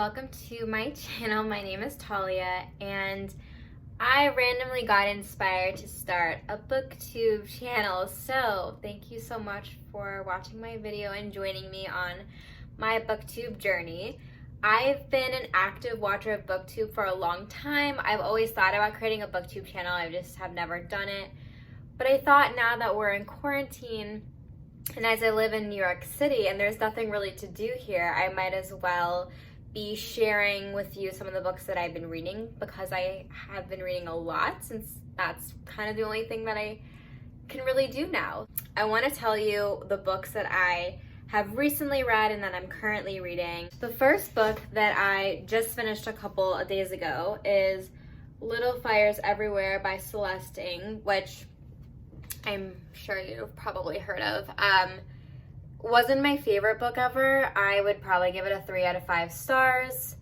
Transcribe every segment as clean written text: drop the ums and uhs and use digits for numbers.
welcome to my channel. My name is Talia, and I randomly got inspired to start a booktube channel. So thank you so much for watching my video and joining me on my booktube journey. I've been an active watcher of booktube for a long time. I've always thought about creating a booktube channel. I just have never done it. But I thought now that we're in quarantine, and as I live in New York City and there's nothing really to do here, I might as well be sharing with you some of the books that I've been reading, because I have been reading a lot, since that's kind of the only thing that I can really do now. I want to tell you the books that I have recently read and that I'm currently reading. The first book that I just finished a couple of days ago is Little Fires Everywhere by Celeste, which I'm sure you've probably heard of. Wasn't my favorite book ever. I would probably give it a 3 out of 5 stars.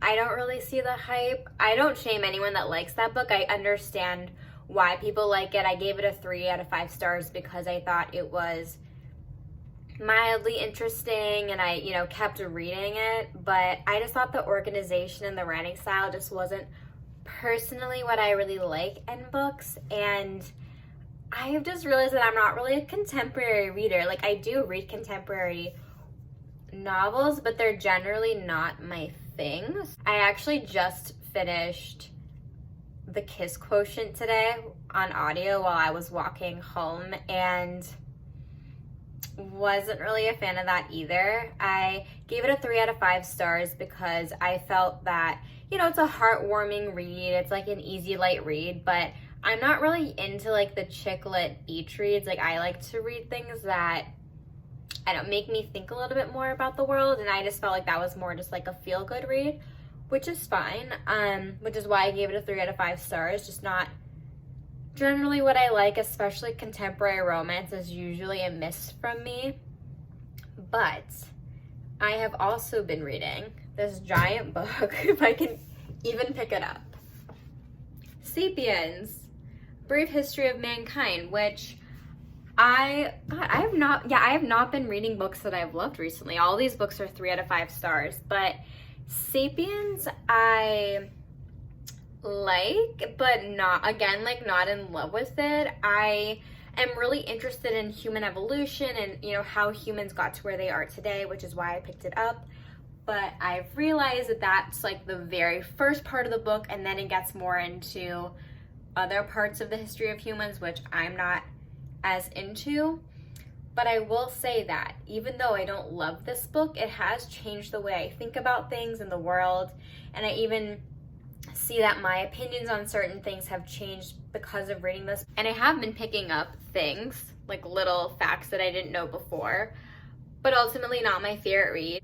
I don't really see the hype. I don't shame anyone that likes that book. I understand why people like it. I gave it a 3 out of 5 stars because I thought it was mildly interesting, and I, kept reading it, but I just thought the organization and the writing style just wasn't personally what I really like in books. And I have just realized that I'm not really a contemporary reader. Like, I do read contemporary novels, but they're generally not my thing. I actually just finished The Kiss Quotient today on audio while I was walking home, and wasn't really a fan of that either. I gave it a 3 out of 5 stars because I felt that, it's a heartwarming read. It's like an easy, light read, but I'm not really into like the chick lit beach reads. Like, I like to read things that, make me think a little bit more about the world, and I just felt like that was more just like a feel good read, which is fine. Which is why I gave it a 3 out of 5 stars. Just not generally what I like, especially contemporary romance is usually a miss from me. But I have also been reading this giant book, if I can even pick it up. Sapiens, Brief History of Mankind, which I have not been reading books that I've loved recently. All these books are 3 out of 5 stars, but Sapiens I like, but not in love with it. I am really interested in human evolution and how humans got to where they are today, which is why I picked it up. But I've realized that that's like the very first part of the book, and then it gets more into other parts of the history of humans, which I'm not as into. But I will say that even though I don't love this book, it has changed the way I think about things in the world, and I even see that my opinions on certain things have changed because of reading this. And I have been picking up things, like little facts that I didn't know before, but ultimately not my favorite read.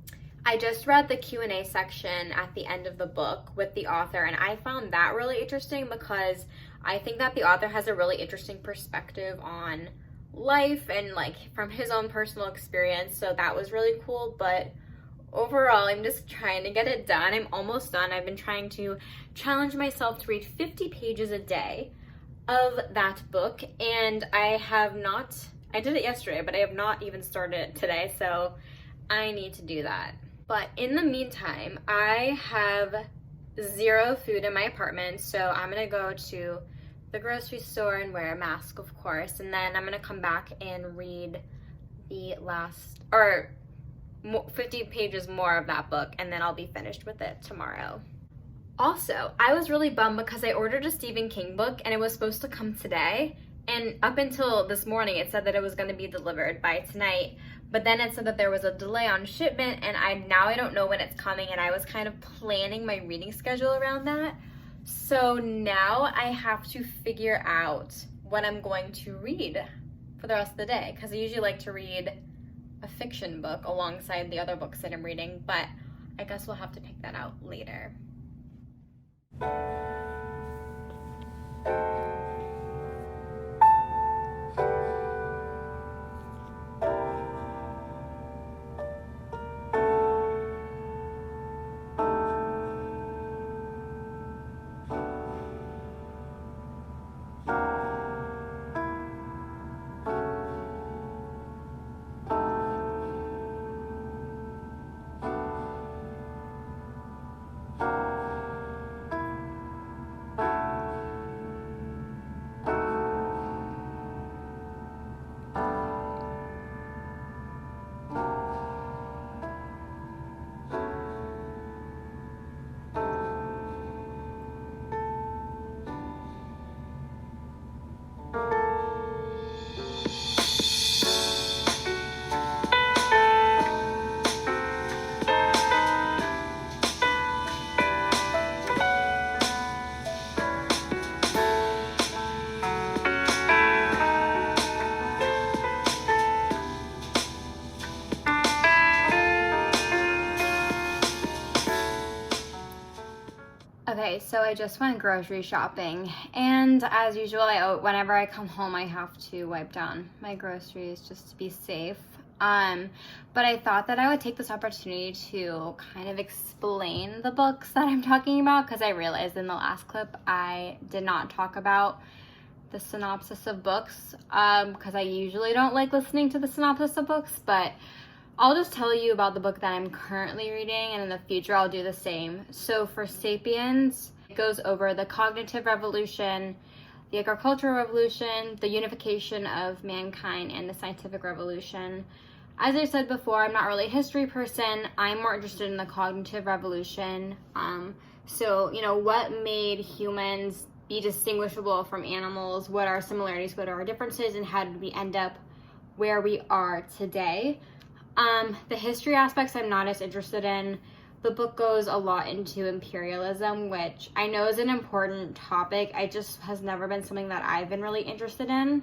I just read the Q&A section at the end of the book with the author, and I found that really interesting because I think that the author has a really interesting perspective on life and like from his own personal experience, so that was really cool. But overall, I'm just trying to get it done. I'm almost done. I've been trying to challenge myself to read 50 pages a day of that book, and I did it yesterday, but I have not even started it today, so I need to do that. But in the meantime, I have 0 food in my apartment, so I'm gonna go to the grocery store and wear a mask, of course, and then I'm gonna come back and read the 50 pages more of that book, and then I'll be finished with it tomorrow. Also, I was really bummed because I ordered a Stephen King book and it was supposed to come today, and up until this morning it said that it was going to be delivered by tonight, but then it said that there was a delay on shipment, and I don't know when it's coming, and I was kind of planning my reading schedule around that. So now I have to figure out what I'm going to read for the rest of the day, because I usually like to read a fiction book alongside the other books that I'm reading, but I guess we'll have to pick that out later. Okay, so I just went grocery shopping, and as usual, whenever I come home, I have to wipe down my groceries just to be safe. But I thought that I would take this opportunity to kind of explain the books that I'm talking about, because I realized in the last clip I did not talk about the synopsis of books, because I usually don't like listening to the synopsis of books, but I'll just tell you about the book that I'm currently reading, and in the future I'll do the same. So for Sapiens, it goes over the cognitive revolution, the agricultural revolution, the unification of mankind, and the scientific revolution. As I said before, I'm not really a history person. I'm more interested in the cognitive revolution. So, what made humans be distinguishable from animals? What are similarities? What are our differences? And how did we end up where we are today? The history aspects I'm not as interested in. The book goes a lot into imperialism, which I know is an important topic. It just has never been something that I've been really interested in.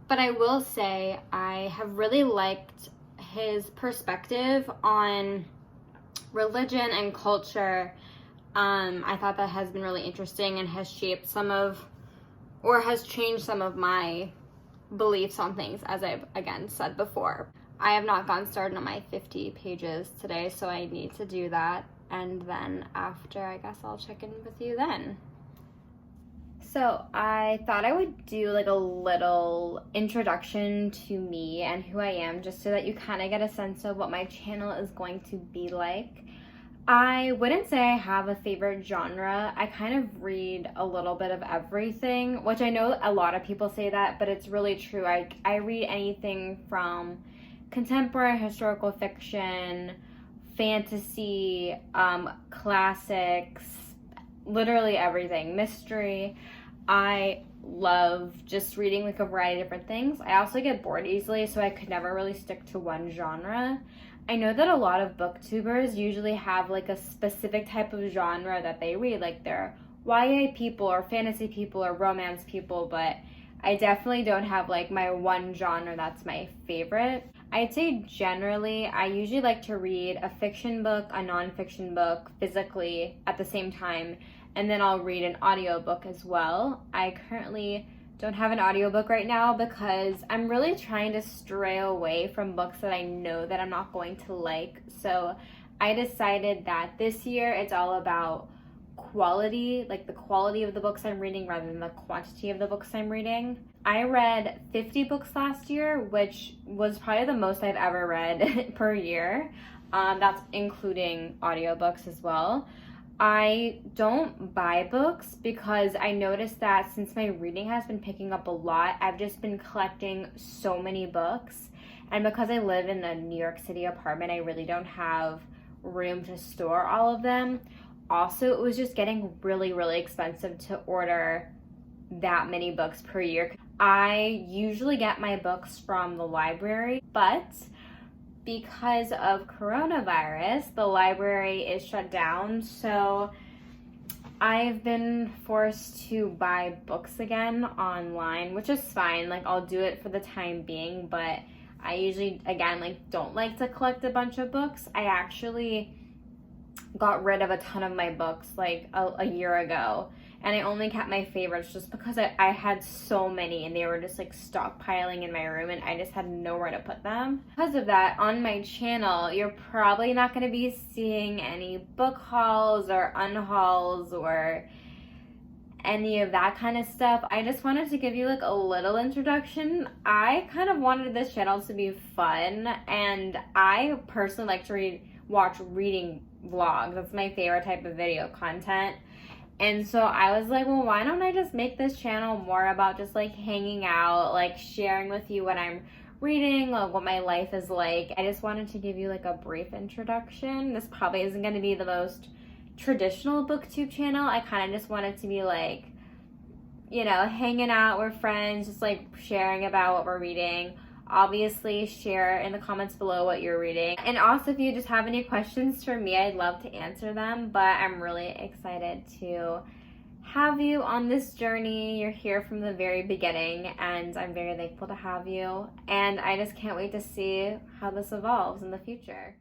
But I will say I have really liked his perspective on religion and culture. I thought that has been really interesting and has shaped has changed some of my beliefs on things, as I've again said before. I have not gotten started on my 50 pages today, so I need to do that. And then after, I guess I'll check in with you then. So I thought I would do like a little introduction to me and who I am, just so that you kind of get a sense of what my channel is going to be like. I wouldn't say I have a favorite genre. I kind of read a little bit of everything, which I know a lot of people say that, but it's really true. I read anything from contemporary historical fiction, fantasy, classics, literally everything, mystery. I love just reading like a variety of different things. I also get bored easily, so I could never really stick to one genre. I know that a lot of booktubers usually have like a specific type of genre that they read, like they're YA people or fantasy people or romance people, but I definitely don't have like my one genre that's my favorite. I'd say generally I usually like to read a fiction book, a nonfiction book physically at the same time, and then I'll read an audiobook as well. I currently don't have an audiobook right now because I'm really trying to stray away from books that I know that I'm not going to like. So I decided that this year it's all about quality, like the quality of the books I'm reading rather than the quantity of the books I'm reading. I read 50 books last year, which was probably the most I've ever read per year. That's including audiobooks as well. I don't buy books because I noticed that since my reading has been picking up a lot, I've just been collecting so many books. And because I live in a New York City apartment, I really don't have room to store all of them. Also, it was just getting really, really expensive to order that many books per year. I usually get my books from the library, but because of coronavirus, the library is shut down, so I've been forced to buy books again online, which is fine. Like, I'll do it for the time being, but I usually, again, like, don't like to collect a bunch of books. I actually got rid of a ton of my books like a year ago, and I only kept my favorites just because I had so many and they were just like stockpiling in my room and I just had nowhere to put them. Because of that, on my channel, you're probably not going to be seeing any book hauls or unhauls or any of that kind of stuff. I just wanted to give you like a little introduction. I kind of wanted this channel to be fun, and I personally like to watch reading vlogs. That's my favorite type of video content. And so I was like, well, why don't I just make this channel more about just like hanging out, like sharing with you what I'm reading, like what my life is like. I just wanted to give you like a brief introduction. This probably isn't going to be the most traditional booktube channel. I kind of just wanted to be like, hanging out with friends, just like sharing about what we're reading. Obviously, share in the comments below what you're reading. And also, if you just have any questions for me, I'd love to answer them. But I'm really excited to have you on this journey. You're here from the very beginning, and I'm very thankful to have you. And I just can't wait to see how this evolves in the future.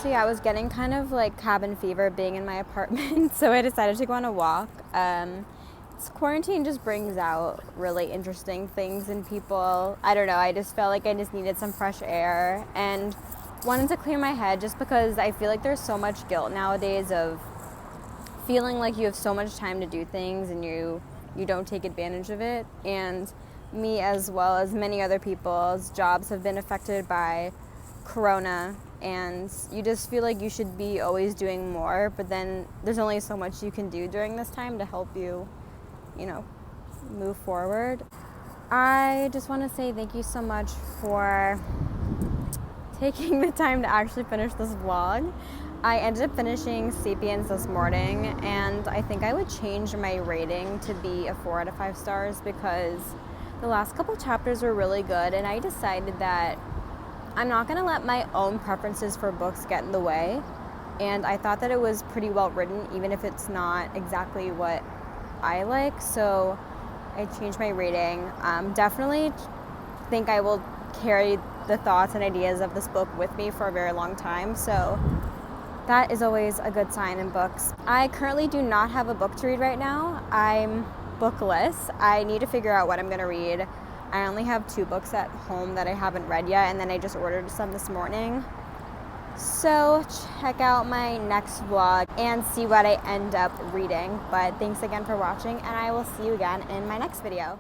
So yeah, I was getting kind of like cabin fever being in my apartment, so I decided to go on a walk. Quarantine just brings out really interesting things in people. I don't know, I just felt like I just needed some fresh air and wanted to clear my head, just because I feel like there's so much guilt nowadays of feeling like you have so much time to do things and you don't take advantage of it. And me, as well as many other people's jobs, have been affected by Corona, and you just feel like you should be always doing more, but then there's only so much you can do during this time to help you, move forward. I just want to say thank you so much for taking the time to actually finish this vlog. I ended up finishing Sapiens this morning, and I think I would change my rating to be a 4 out of 5 stars, because the last couple chapters were really good, and I decided that I'm not going to let my own preferences for books get in the way. And I thought that it was pretty well written, even if it's not exactly what I like. So I changed my rating. Definitely think I will carry the thoughts and ideas of this book with me for a very long time. So that is always a good sign in books. I currently do not have a book to read right now. I'm bookless. I need to figure out what I'm going to read. I only have 2 books at home that I haven't read yet, and then I just ordered some this morning. So check out my next vlog and see what I end up reading. But thanks again for watching, and I will see you again in my next video.